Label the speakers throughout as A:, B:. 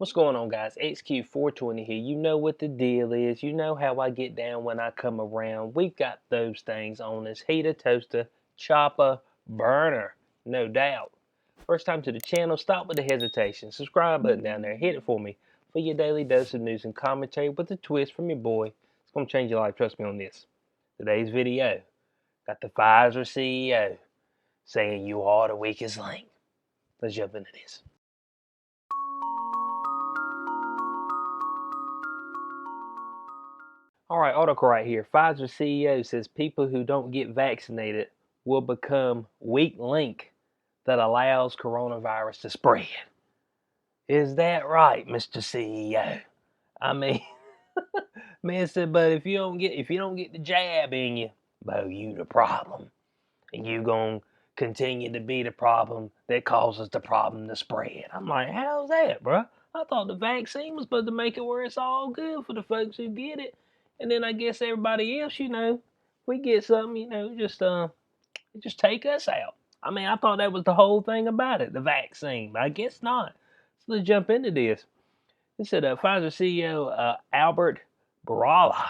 A: What's going on, guys? XQ420 here. You know what the deal is. You know how I get down when I come around. We've got those things on us. Heater, toaster, chopper, burner. No doubt. First time to the channel, stop with the hesitation. Subscribe button down there. Hit it for me for your daily dose of news and commentary with a twist from your boy. It's going to change your life. Trust me on this. Today's video got the Pfizer CEO saying you are the weakest link. Let's jump into this. All right, article right here. Pfizer CEO says people who don't get vaccinated will become weak link that allows coronavirus to spread. Is that right, Mr. CEO? I mean, man said, but if you don't get the jab in you, bo, you the problem, and you gonna continue to be the problem that causes the problem to spread. I'm like, how's that, bro? I thought the vaccine was supposed to make it where it's all good for the folks who get it. And then I guess everybody else, we get something, just take us out. I mean, I thought that was the whole thing about it, the vaccine, but I guess not. So let's jump into this. It said Pfizer CEO Albert Bourla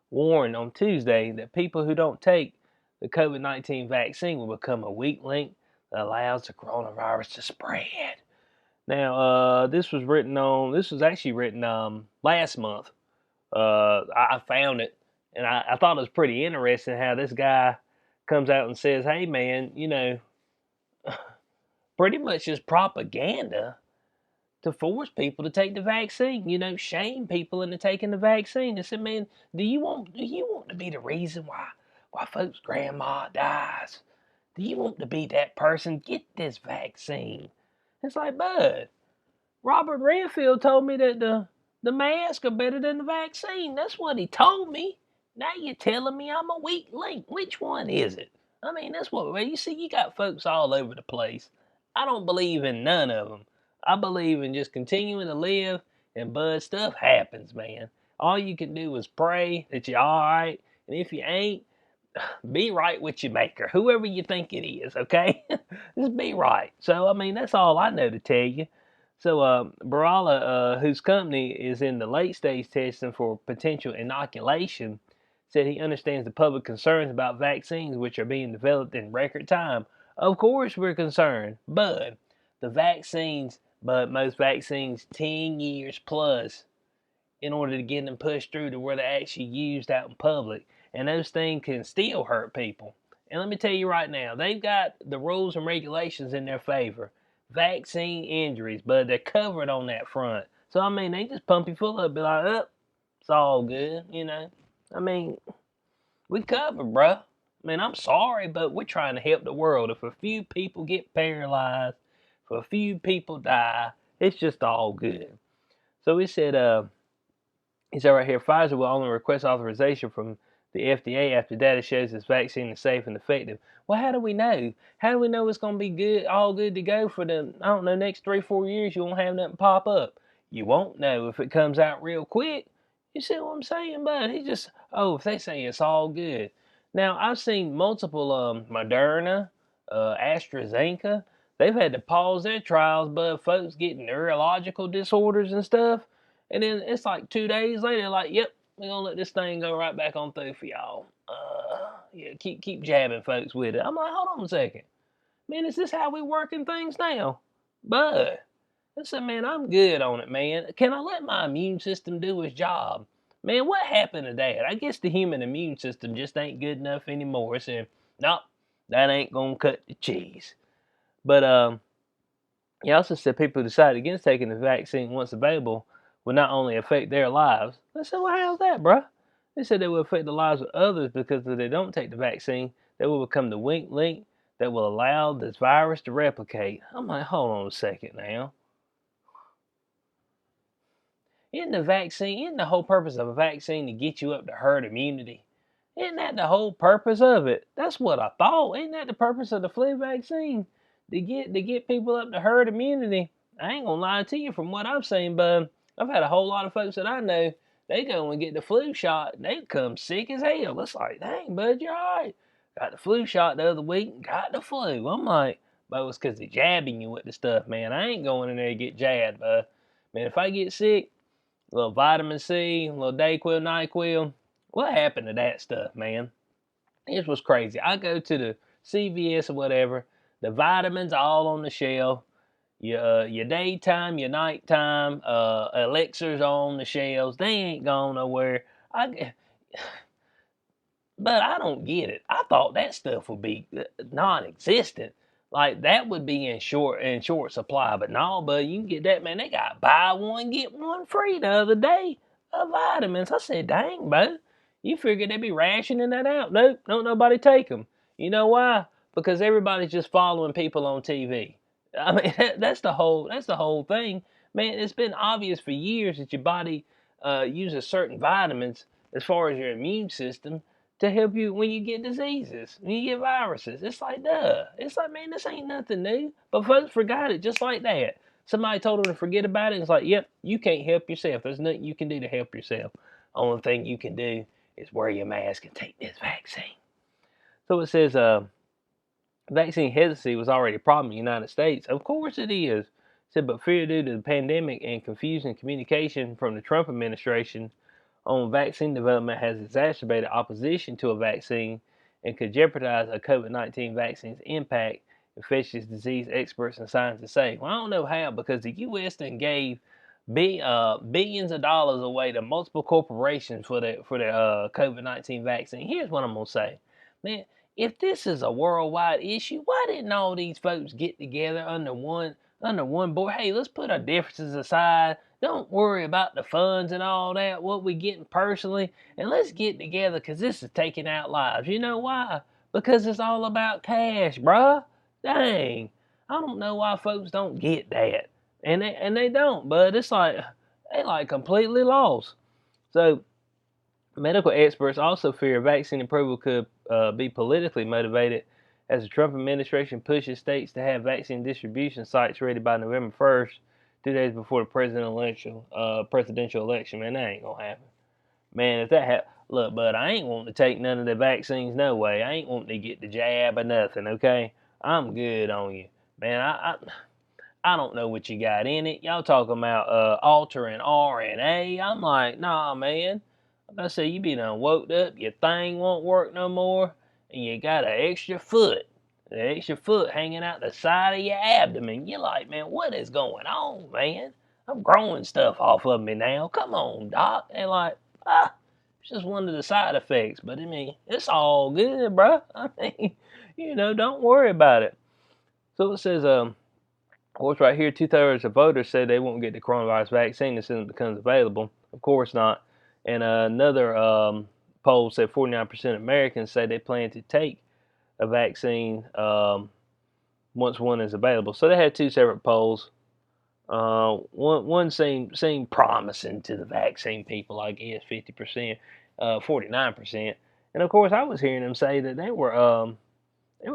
A: warned on Tuesday that people who don't take the COVID-19 vaccine will become a weak link that allows the coronavirus to spread. Now, this was actually written last month. I found it, and I thought it was pretty interesting how this guy comes out and says, hey, man, pretty much just propaganda to force people to take the vaccine, shame people into taking the vaccine. I said, man, do you want to be the reason why folks' grandma dies? Do you want to be that person? Get this vaccine. It's like, bud, Robert Redfield told me that the masks are better than the vaccine. That's what he told me. Now you're telling me I'm a weak link. Which one is it? I mean, that's what, well, you see, you got folks all over the place. I don't believe in none of them. I believe in just continuing to live, and bud, stuff happens, man. All you can do is pray that you're all right, and if you ain't, be right with your maker, whoever you think it is, okay? Just be right. So, I mean, that's all I know to tell you. So, Barala, whose company is in the late stage testing for potential inoculation, said he understands the public concerns about vaccines which are being developed in record time. Of course, we're concerned, but most vaccines 10 years plus in order to get them pushed through to where they're actually used out in public. And those things can still hurt people. And let me tell you right now, they've got the rules and regulations in their favor. Vaccine injuries, but they're covered on that front. So, I mean, they just pump you full of it, be like, it's all good, I mean, we covered, bruh. I mean, I'm sorry, but we're trying to help the world. If a few people get paralyzed, if a few people die, it's just all good. So he said right here, Pfizer will only request authorization from the FDA after data shows this vaccine is safe and effective. Well, how do we know? How do we know it's going to be good, all good to go for the, next 3-4 years? You won't have nothing pop up. You won't know if it comes out real quick. You see what I'm saying, bud? If they say it's all good. Now, I've seen multiple Moderna, AstraZeneca. They've had to pause their trials, but folks getting neurological disorders and stuff. And then it's like 2 days later, like, yep, we're gonna let this thing go right back on through for y'all. Yeah, keep jabbing folks with it. I'm like, hold on a second. Man, is this how we working things now? But I said, man, I'm good on it, man. Can I let my immune system do its job? Man, what happened to that? I guess the human immune system just ain't good enough anymore. It said, nope, that ain't gonna cut the cheese. But he also said people who decide against taking the vaccine once available will not only affect their lives. I said, well, how's that, bruh? They said they will affect the lives of others because if they don't take the vaccine, they will become the weak link that will allow this virus to replicate. I'm like, hold on a second now. Isn't the whole purpose of a vaccine to get you up to herd immunity? Isn't that the whole purpose of it? That's what I thought. Isn't that the purpose of the flu vaccine? To get people up to herd immunity. I ain't gonna lie to you, from what I've seen, bud, I've had a whole lot of folks that I know, they go and get the flu shot, and they come sick as hell. It's like, dang, bud, you're alright. Got the flu shot the other week and got the flu. I'm like, But it was because they're jabbing you with the stuff, man. I ain't going in there to get jabbed, man. If I get sick, a little vitamin C, a little Dayquil, NyQuil, what happened to that stuff, man? It was crazy. I go to the CVS or whatever, the vitamins all on the shelf. Your daytime, your nighttime, elixirs on the shelves. They ain't going nowhere. But I don't get it. I thought that stuff would be non-existent. Like that would be in short supply. But no, but you can get that, man. They got buy one get one free the other day of vitamins. I said, dang, bro, you figured they'd be rationing that out? Nope, don't nobody take them. You know why? Because everybody's just following people on TV. I mean, that's the whole thing, man. It's been obvious for years that your body uses certain vitamins as far as your immune system to help you when you get diseases, when you get viruses. It's like, duh. It's like, man, this ain't nothing new. But folks forgot it just like that. Somebody told them to forget about it. It's like, yep, you can't help yourself. There's nothing you can do to help yourself. Only thing you can do is wear your mask and take this vaccine. So it says, vaccine hesitancy was already a problem in the United States. Of course it is. It said, but fear due to the pandemic and confusing communication from the Trump administration on vaccine development has exacerbated opposition to a vaccine and could jeopardize a COVID-19 vaccine's impact, infectious disease experts and scientists say. Well, I don't know how, because the U.S. then gave billions of dollars away to multiple corporations for the COVID-19 vaccine. Here's what I'm gonna say, man. If this is a worldwide issue, why didn't all these folks get together under one board? Hey, let's put our differences aside. Don't worry about the funds and all that, what we getting personally, and let's get together because this is taking out lives. You know why? Because it's all about cash, bruh. Dang. I don't know why folks don't get that. And they don't, but it's like they like completely lost. So medical experts also fear vaccine approval could be politically motivated as the Trump administration pushes states to have vaccine distribution sites ready by November 1st, 2 days before the presidential election. Man, that ain't gonna happen. Man, if that happens, look, bud, I ain't wanting to take none of the vaccines, no way. I ain't wanting to get the jab or nothing, okay? I'm good on you. Man, I don't know what you got in it. Y'all talking about altering RNA. I'm like, nah, man. Like I say, you be done woke up, your thing won't work no more, and you got an extra foot hanging out the side of your abdomen. You're like, man, what is going on, man? I'm growing stuff off of me now. Come on, doc. And like, it's just one of the side effects. But I mean, it's all good, bruh. I mean, don't worry about it. So it says, of course, right here, 2/3 of voters say they won't get the coronavirus vaccine as soon as it becomes available. Of course not. And another poll said 49% of Americans say they plan to take a vaccine once one is available. So they had two separate polls. One seemed promising to the vaccine people, I guess, 50%, 49%. And of course, I was hearing them say that they were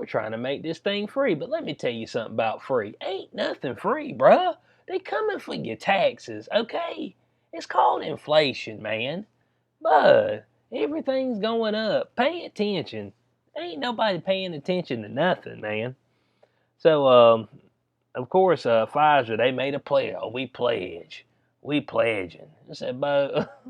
A: trying to make this thing free. But let me tell you something about free. Ain't nothing free, bruh. They coming for your taxes, okay? It's called inflation, man. But everything's going up. Pay attention. Ain't nobody paying attention to nothing, man. So, of course, Pfizer, they made a pledge. Oh, we pledge. We pledging. I said, but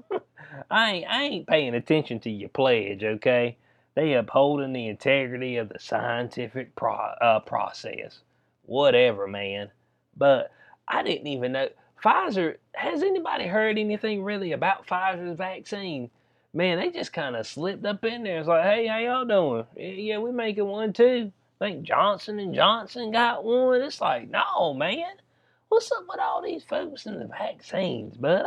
A: I ain't paying attention to your pledge, okay? They upholding the integrity of the scientific process. Whatever, man. But I didn't even know. Pfizer, has anybody heard anything really about Pfizer's vaccine? Man, they just kind of slipped up in there. It's like, hey, how y'all doing? Yeah, we making one too. I think Johnson and Johnson got one. It's like, no, man. What's up with all these folks in the vaccines, bud?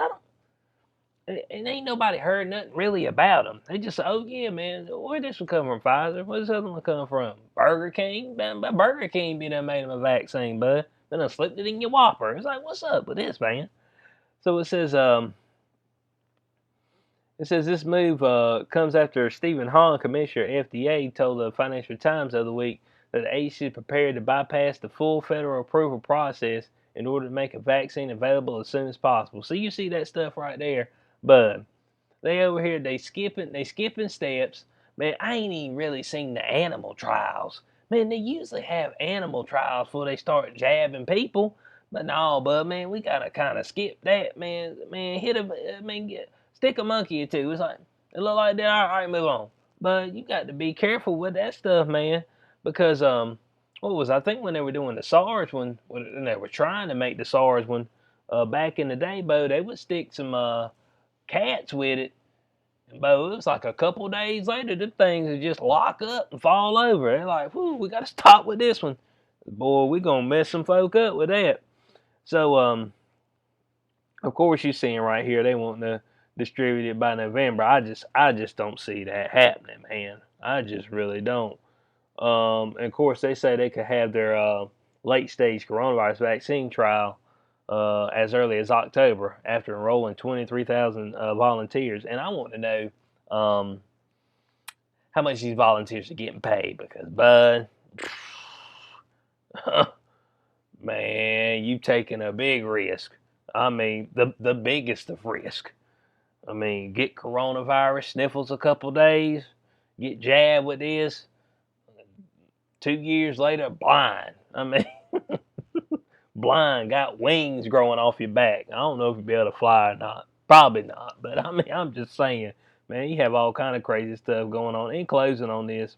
A: And ain't nobody heard nothing really about them. They just say, oh, yeah, man, where this one come from, Pfizer? Where this other one come from? Burger King? Burger King be done made them a vaccine, bud. Then I slipped it in your Whopper. It's like, what's up with this, man? So it says this move comes after Stephen Hahn, Commissioner FDA, told the Financial Times the other week that the agency is prepared to bypass the full federal approval process in order to make a vaccine available as soon as possible. So you see that stuff right there, but they over here they skipping steps. Man, I ain't even really seen the animal trials. Man, they usually have animal trials before they start jabbing people. But no, bud, man, we gotta kind of skip that, man. Man, hit a, stick a monkey or two. It's like it look like that. All right, move on. But you got to be careful with that stuff, man, because what was I think when they were doing the SARS when they were trying to make the SARS one, back in the day, Bo, they would stick some cats with it. But it was like a couple days later, them things would just lock up and fall over. They're like, whew, we got to stop with this one. Boy, we going to mess some folk up with that. So, of course, you're seeing right here, they want to distribute it by November. I just don't see that happening, man. I just really don't. And of course, they say they could have their late stage coronavirus vaccine trial as early as October after enrolling 23,000 volunteers. And I want to know how much these volunteers are getting paid because, bud, man, you taking a big risk. I mean, the biggest of risk. I mean, get coronavirus, sniffles a couple days, get jabbed with this. 2 years later, blind. I mean, blind, got wings growing off your back. I don't know if you'll be able to fly or not. Probably not. But I mean, I'm just saying, man, you have all kind of crazy stuff going on. In closing on this,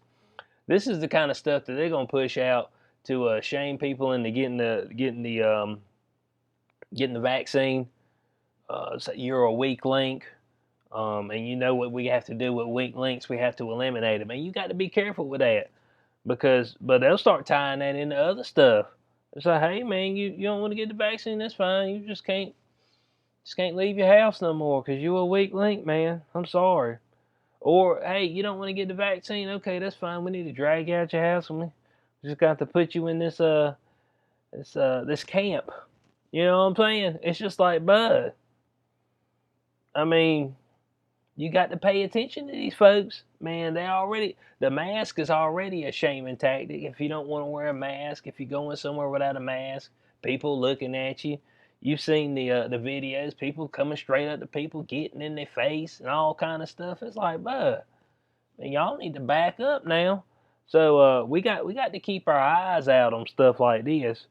A: this is the kind of stuff that they're gonna push out to shame people into getting the vaccine. So you're a weak link. And you know what we have to do with weak links? We have to eliminate them. And you got to be careful with that but they'll start tying that into other stuff. It's like, hey man, you don't want to get the vaccine, that's fine. You just can't leave your house no more because you're a weak link, man. I'm sorry. Or hey, you don't want to get the vaccine, okay, that's fine. We need to drag you out your house and we just got to put you in this camp. You know what I'm saying? It's just like, bud. I mean, you got to pay attention to these folks, man. The mask is already a shaming tactic. If you don't want to wear a mask, if you're going somewhere without a mask, people looking at you. You've seen the videos, people coming straight up to people, getting in their face and all kind of stuff. It's like, bud, man, y'all need to back up now. So we got to keep our eyes out on stuff like this.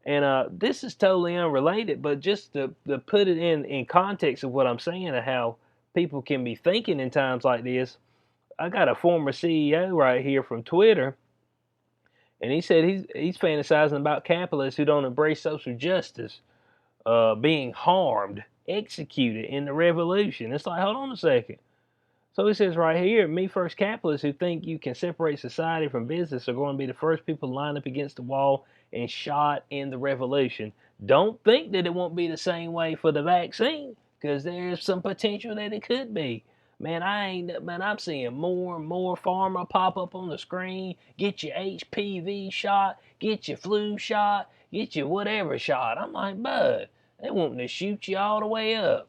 A: And this is totally unrelated, but just to put it in context of what I'm saying and how people can be thinking in times like this, I got a former CEO right here from Twitter, and he said he's fantasizing about capitalists who don't embrace social justice being harmed, executed in the revolution. It's like, hold on a second. So he says right here, me first capitalists who think you can separate society from business are going to be the first people lined up against the wall and shot in the revolution. Don't think that it won't be the same way for the vaccine, because there's some potential that it could be. Man, I'm seeing more and more pharma pop up on the screen. Get your HPV shot, get your flu shot, get your whatever shot. I'm like, bud, they wanting to shoot you all the way up.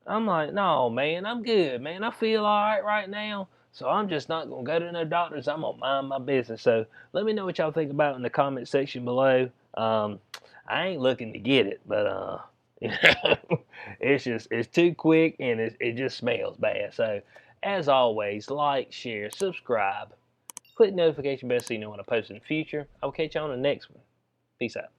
A: I'm like, no, man, I'm good, man. I feel all right now. So I'm just not going to go to no doctors. I'm going to mind my business. So let me know what y'all think about in the comment section below. I ain't looking to get it, but it's too quick and it just smells bad. So as always, like, share, subscribe, click the notification bell so you know when I post in the future. I'll catch you on the next one. Peace out.